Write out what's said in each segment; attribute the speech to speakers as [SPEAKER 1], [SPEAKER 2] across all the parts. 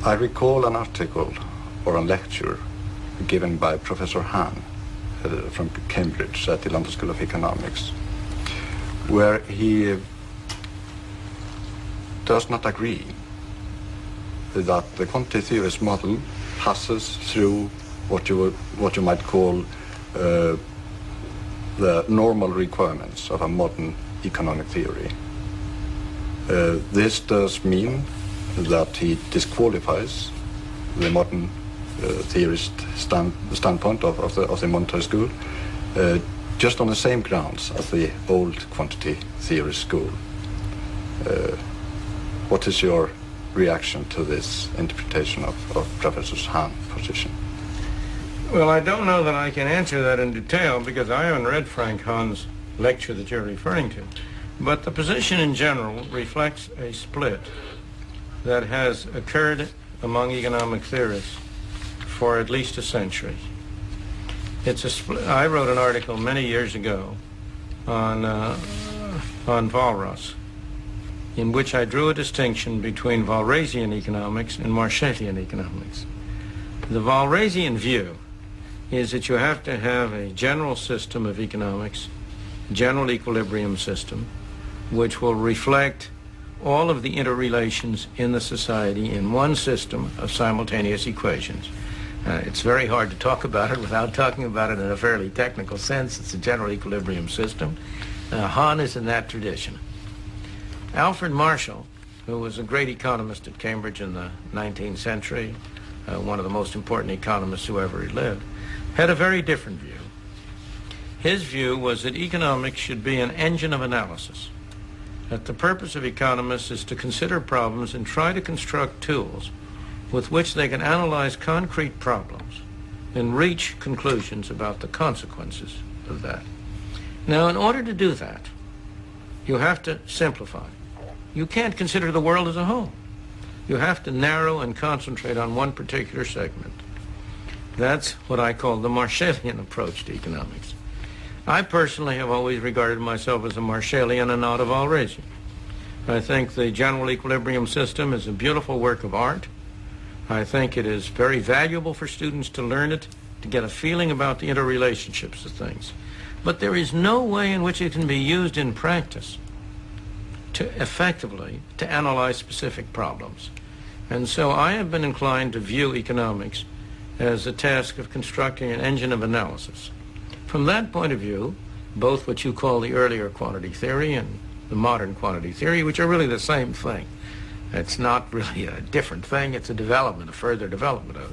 [SPEAKER 1] I recall an article or a lecture given by Professor Hahn from Cambridge at the London School of Economics, where he does not agree that the quantity theorist model passes through what you might call the normal requirements of a modern economic theory. This does mean that he disqualifies the modern theorist standpoint of the monetary school just on the same grounds as the old quantity theorist school. What is your reaction to this interpretation of Professor Hahn's position?
[SPEAKER 2] Well, I don't know that I can answer that in detail because I haven't read Frank Hahn's lecture that you're referring to. But the position in general reflects a split that has occurred among economic theorists for at least a century. It's a split. I wrote an article many years ago on Walras, in which I drew a distinction between Walrasian economics and Marshallian economics. The Walrasian view is that you have to have a general system of economics, general equilibrium system, which will reflect all of the interrelations in the society in one system of simultaneous equations. It's very hard to talk about it without talking about it in a fairly technical sense. It's a general equilibrium system. Hahn is in that tradition. Alfred Marshall, who was a great economist at Cambridge in the 19th century, one of the most important economists who ever lived, had a very different view. His view was that economics should be an engine of analysis, that the purpose of economists is to consider problems and try to construct tools with which they can analyze concrete problems and reach conclusions about the consequences of that. Now, in order to do that, you have to simplify. You can't consider the world as a whole. You have to narrow and concentrate on one particular segment. That's what I call the Marshallian approach to economics. I personally have always regarded myself as a Marshallian and not a Walrasian. I think the general equilibrium system is a beautiful work of art. I think it is very valuable for students to learn it, to get a feeling about the interrelationships of things. But there is no way in which it can be used in practice to effectively to analyze specific problems. And so I have been inclined to view economics as a task of constructing an engine of analysis. From that point of view, both what you call the earlier quantity theory and the modern quantity theory, which are really the same thing. It's not really a different thing, it's a development, a further development of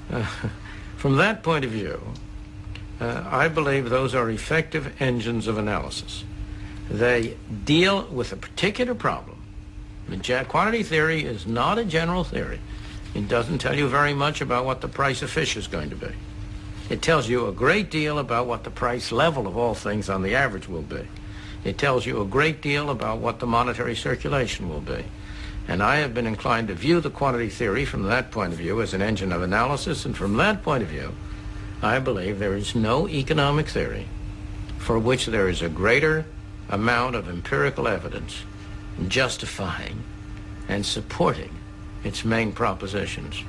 [SPEAKER 2] it. From that point of view, I believe those are effective engines of analysis. They deal with a particular problem. Quantity theory is not a general theory. It doesn't tell you very much about what the price of fish is going to be. It tells you a great deal about what the price level of all things on the average will be. It tells you a great deal about what the monetary circulation will be. And I have been inclined to view the quantity theory from that point of view as an engine of analysis, and from that point of view, I believe there is no economic theory for which there is a greater amount of empirical evidence justifying and supporting its main propositions.